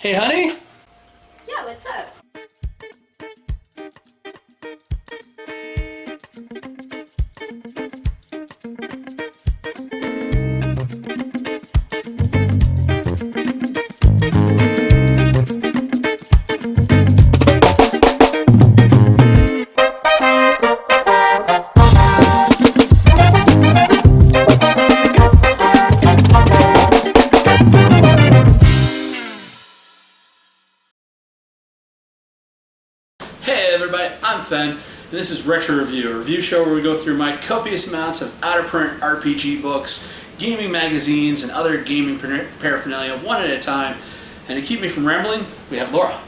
Hey, honey. Yeah, what's up? Hey, everybody. I'm Fen, and this is Retro Review, a review show where we go through my copious amounts of out-of-print RPG books, gaming magazines, and other gaming paraphernalia one at a time. And to keep me from rambling, we have Laura.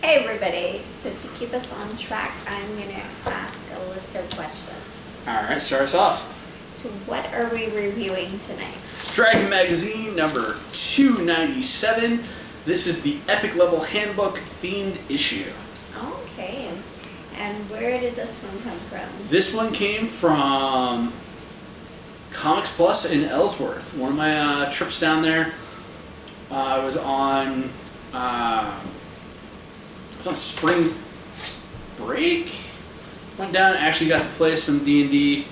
Hey everybody, so to keep us on track, I'm going to ask a list of questions. All right, start us off. So what are we reviewing tonight? Dragon Magazine number 297. This is the Epic Level Handbook themed issue. Okay, and where did this one come from? This one came from Comics Plus in Ellsworth. One of my trips down there. I was on spring break. Went down and actually got to play some D&D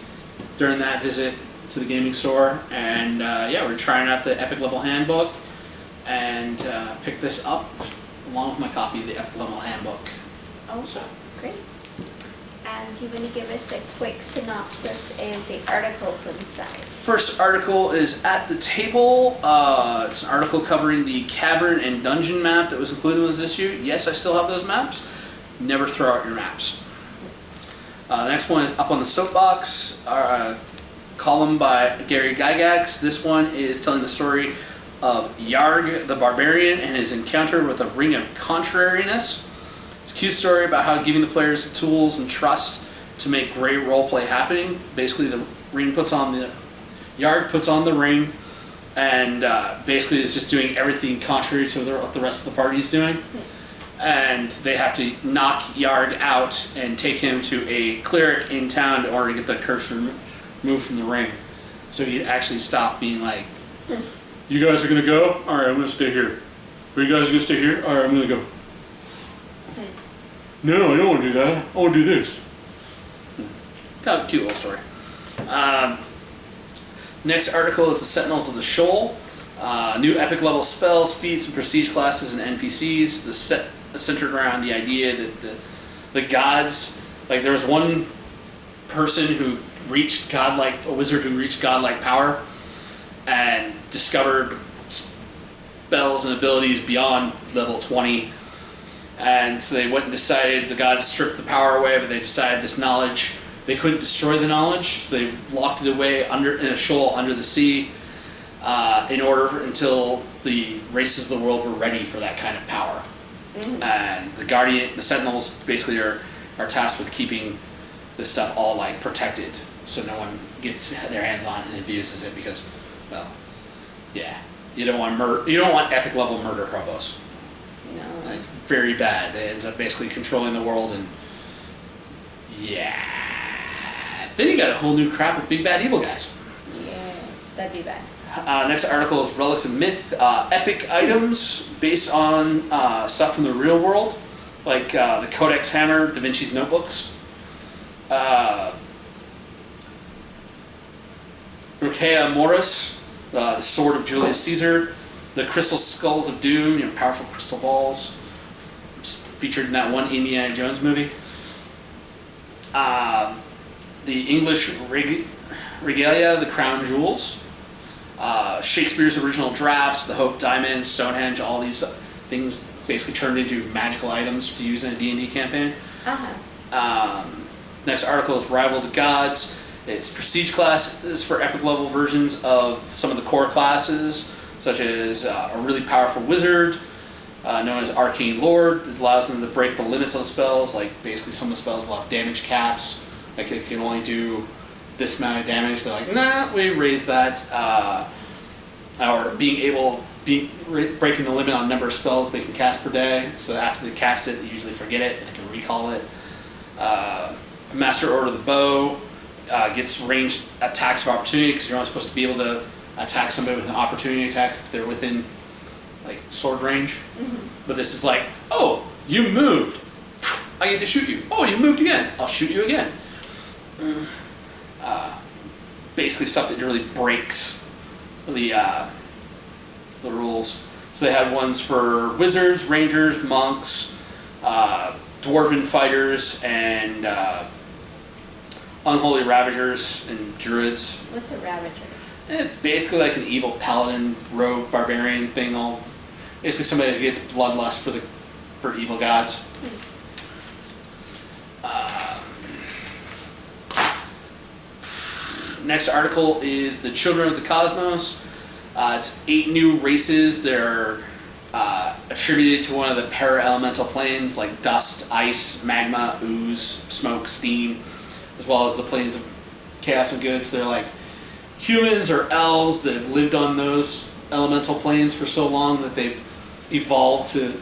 during that visit to the gaming store. And yeah, we were trying out the Epic Level Handbook and picked this up along with my copy of the Epic Level Handbook. Oh, so great. And do you want to give us a quick synopsis of the articles inside? First article is At the Table. It's an article covering the cavern and dungeon map that was included in this issue. Yes, I still have those maps. Never throw out your maps. The next one is Up on the Soapbox, column by Gary Gygax. This one is telling the story of Yarg the Barbarian and his encounter with a ring of contrariness. It's a cute story about how giving the players the tools and trust to make great roleplay happening. Basically, the Yarg puts on the ring, and basically is just doing everything contrary to what the rest of the party is doing. And they have to knock Yarg out and take him to a cleric in town in order to get the curse removed from the ring. So he actually stopped being like, "You guys are gonna go? All right, I'm gonna stay here. Are you guys gonna stay here? All right, I'm gonna go." No, I don't want to do that. I want to do this. Kind of a cute little story. Next article is the Sentinels of the Shoal. New epic level spells, feats, and prestige classes and NPCs. The set centered around the idea that the gods, like there was one person who reached a wizard who reached godlike power and discovered spells and abilities beyond level 20. And so they went and decided, the gods stripped the power away, but they decided this knowledge, they couldn't destroy the knowledge, so they locked it away in a shoal under the sea until the races of the world were ready for that kind of power. Mm-hmm. And the Sentinels basically are tasked with keeping this stuff all like protected, so no one gets their hands on it and abuses it because, well, yeah, you don't want epic level murder hobos. No. It's very bad. It ends up basically controlling the world, and yeah. Then you got a whole new crop of big bad evil guys. Yeah, that'd be bad. Next article is Relics of Myth, epic items based on stuff from the real world, like the Codex Hammer, Da Vinci's notebooks. Roquea Morris, the Sword of Julius Caesar. The Crystal Skulls of Doom, powerful crystal balls, featured in that one Indiana Jones movie. The English Regalia, the Crown Jewels. Shakespeare's original drafts, the Hope Diamond, Stonehenge, all these things basically turned into magical items to use in a D&D campaign. Next article is Rival the Gods. It's prestige classes for epic level versions of some of the core classes, such as a really powerful wizard known as Arcane Lord. This allows them to break the limits on spells, like basically some of the spells will have damage caps, like it can only do this amount of damage. They're like, nah, we raise that. Or breaking the limit on number of spells they can cast per day, so after they cast it, they usually forget it, and they can recall it. The Master Order of the Bow gets ranged attacks of opportunity, because you're only supposed to be able to attack somebody with an opportunity attack if they're within like sword range. But this is like, oh, you moved. I get to shoot you. Oh, you moved again. I'll shoot you again. Basically stuff that really breaks the rules. So they had ones for wizards, rangers, monks, dwarven fighters, and unholy ravagers and druids. What's a ravager? Basically like an evil paladin, rogue, barbarian thing. All basically somebody that gets bloodlust for evil gods. Next article is the Children of the Cosmos. It's 8 new races. They're attributed to one of the para-elemental planes like dust, ice, magma, ooze, smoke, steam, as well as the planes of chaos and good. So they're like humans or elves that have lived on those elemental planes for so long that they've evolved to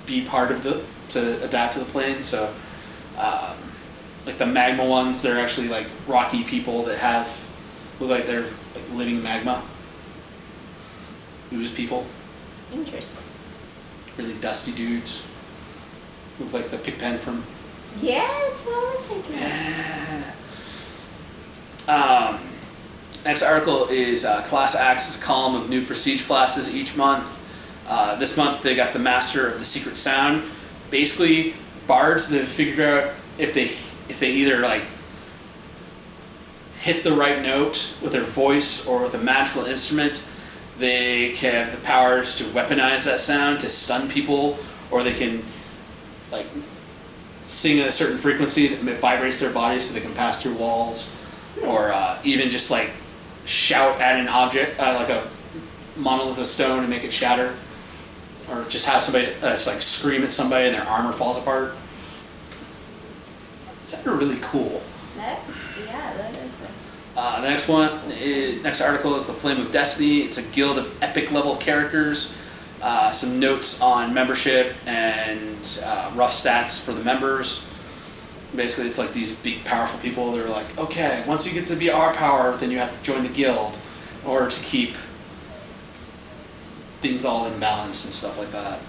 be part of to adapt to the plane. So like the magma ones, they're actually like rocky people that look like they're like living magma. Ooze people. Interesting. Really dusty dudes. Look like the Pigpen from... Yeah, that's what I was thinking. Yeah. Next article is Class Acts is a column of new prestige classes each month. This month they got the Master of the Secret Sound. Basically, bards that have figured out if they either like hit the right note with their voice or with a magical instrument, they can have the powers to weaponize that sound to stun people, or they can like sing at a certain frequency that vibrates their bodies so they can pass through walls, or even just like shout at an object, like a monolith of stone and make it shatter, or just have somebody like scream at somebody and their armor falls apart. It's really cool. That is it. The next article is the Flame of Destiny. It's a guild of epic level characters. Some notes on membership and rough stats for the members. Basically, it's like these big, powerful people that are like, okay, once you get to be our power, then you have to join the guild in order to keep things all in balance and stuff like that.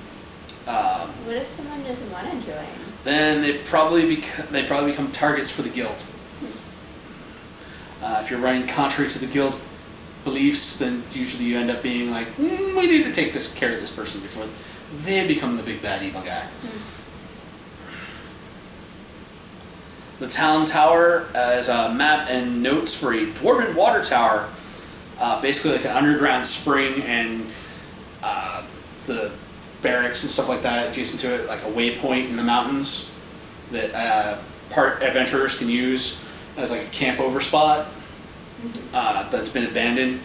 What if someone doesn't want to join? Then they probably become targets for the guild. If you're running contrary to the guild's beliefs, then usually you end up being like, we need to take care of this person before they become the big bad evil guy. The Town Tower is a map and notes for a dwarven water tower, basically like an underground spring, and the barracks and stuff like that adjacent to it, like a waypoint in the mountains that part adventurers can use as like a camp over spot, but it's been abandoned.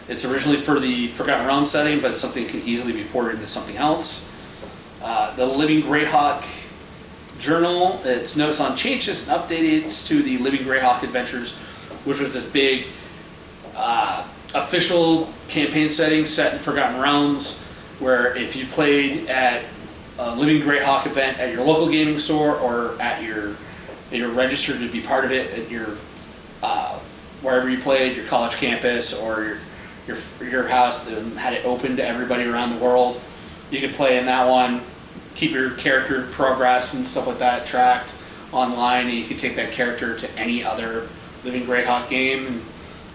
It's originally for the Forgotten Realms setting, but it's something that can easily be ported into something else. The Living Greyhawk Journal, it's notes on changes and updates to the Living Greyhawk Adventures, which was this big official campaign setting set in Forgotten Realms, where if you played at a Living Greyhawk event at your local gaming store or at you're registered to be part of it at your wherever you played, your college campus or your house that had it open to everybody around the world, you could play in that one, keep your character progress and stuff like that tracked online, and you could take that character to any other Living Greyhawk game and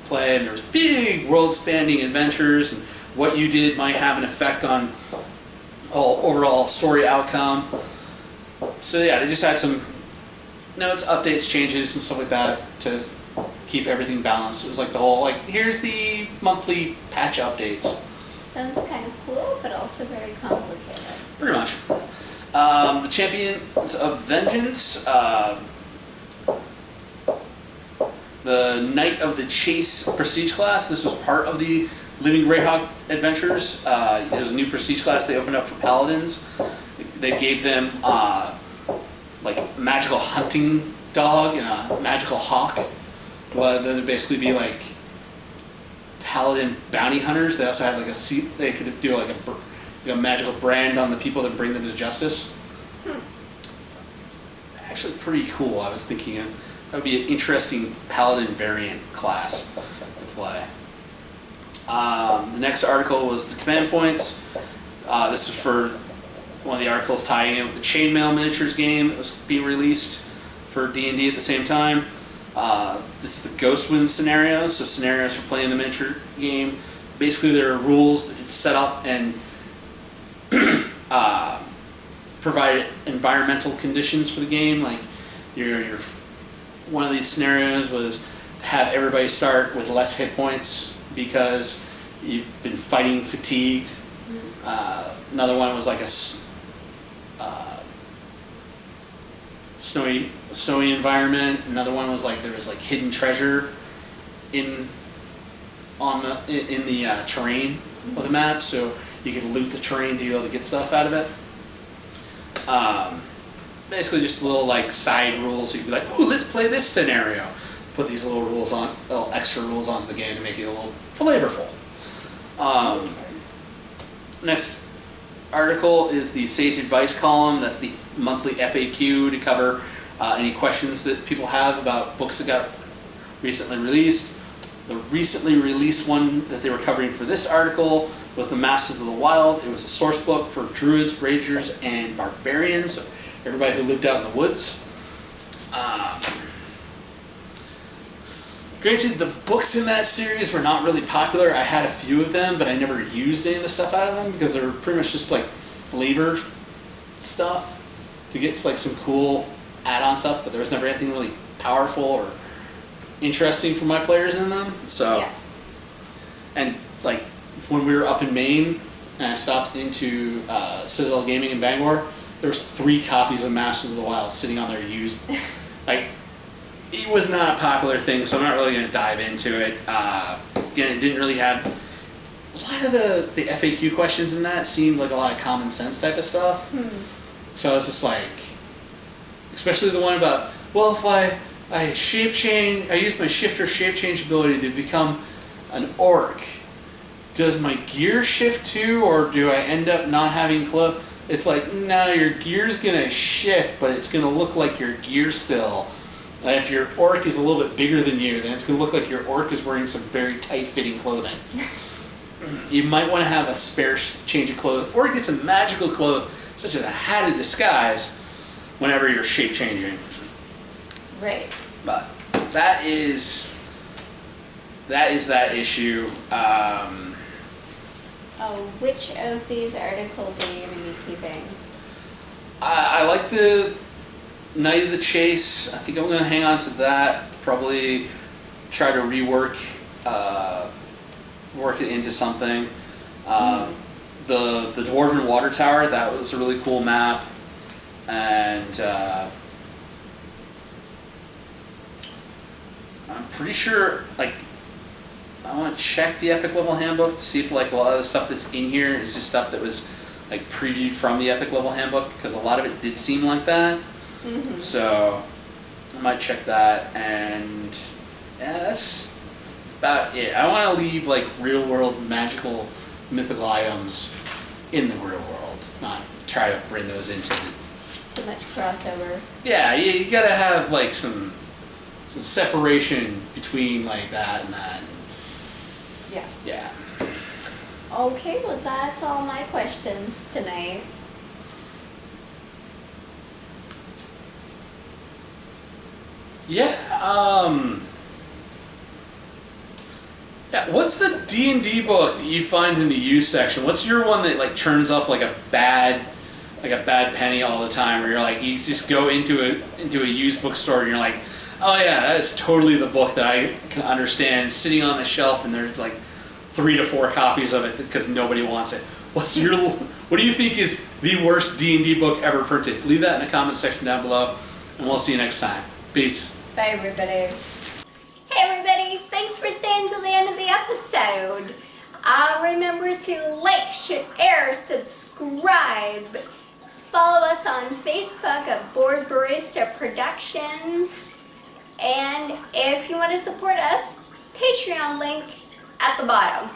play. And there was big world-spanning adventures, and what you did might have an effect on overall story outcome. So yeah, they just had some notes, updates, changes, and stuff like that to keep everything balanced. It was like the whole, like, here's the monthly patch updates. Sounds kind of cool, but also very complicated. Pretty much. The Champions of Vengeance, the Knight of the Chase prestige class. This was part of the Living Greyhawk Adventures. This was a new prestige class they opened up for paladins. They gave them like magical hunting dog and a magical hawk. Well, then it'd basically be like paladin bounty hunters. They also had like they could do like a magical brand on the people that bring them to justice. Actually pretty cool. I was thinking that would be an interesting paladin variant class to play. The next article was the command points. This is for one of the articles tying in with the Chainmail Miniatures game that was being released for D&D at the same time. This is the Ghostwind scenarios, so scenarios for playing the miniature game. Basically, there are rules that set up and provide environmental conditions for the game. Like your one of these scenarios was have everybody start with less hit points because you've been fighting fatigued. Another one was like a snowy environment. Another one was like there was like hidden treasure in the terrain of the map, so you could loot the terrain to be able to get stuff out of it. Basically, just little like side rules. So you could be like, "Ooh, let's play this scenario." Put these little extra rules onto the game to make it a little flavorful. Next article is the Sage Advice column. That's the monthly FAQ to cover any questions that people have about books that got recently released. The recently released one that they were covering for this article was The Masters of the Wild. It was a source book for druids, ragers, and barbarians, so everybody who lived out in the woods. Granted, the books in that series were not really popular. I had a few of them, but I never used any of the stuff out of them because they were pretty much just like flavor stuff to get like some cool add-on stuff, but there was never anything really powerful or interesting for my players in them. So, Yeah. And like when we were up in Maine and I stopped into Citadel Gaming in Bangor, there was 3 copies of Masters of the Wild sitting on their used. Like, it was not a popular thing, so I'm not really going to dive into it. Again, it didn't really have a lot of the FAQ questions in that seemed like a lot of common sense type of stuff. So I was just like, especially the one about, well, if I shape change, I use my shifter shape change ability to become an orc. Does my gear shift too, or do I end up not having clothes? It's like, no, your gear's gonna shift, but it's gonna look like your gear still. And if your orc is a little bit bigger than you, then it's gonna look like your orc is wearing some very tight-fitting clothing. You might want to have a spare change of clothes, or get some magical clothes, such as a hat of disguise, whenever you're shape changing. Right. But that is that issue. Which of these articles are you going to be keeping? I like the Night of the Chase. I think I'm going to hang on to that. Probably try to rework work it into something. The Dwarven Water Tower, that was a really cool map. And I'm pretty sure, like, I want to check the Epic Level Handbook to see if like a lot of the stuff that's in here is just stuff that was like previewed from the Epic Level Handbook, because a lot of it did seem like that. So I might check that, and yeah, that's about it. I want to leave like real world magical mythical items in the real world, not try to bring those into the... Too much crossover. Yeah, you gotta have like some separation between like that and that. Yeah. Yeah. Okay, well that's all my questions tonight. Yeah. Yeah. What's the D&D book that you find in the used section? What's your one that like turns up like a bad penny all the time, where you're like, you just go into a used bookstore and you're like, oh yeah, that's totally the book that I can understand, sitting on the shelf, and there's like 3 to 4 copies of it because nobody wants it. What do you think is the worst D&D book ever printed? Leave that in the comments section down below, and we'll see you next time. Peace. Bye everybody. Hey everybody, thanks for staying till the end of the episode. Remember to like, share, subscribe. Follow us on Facebook at Board Barista Productions. And if you want to support us, Patreon link at the bottom.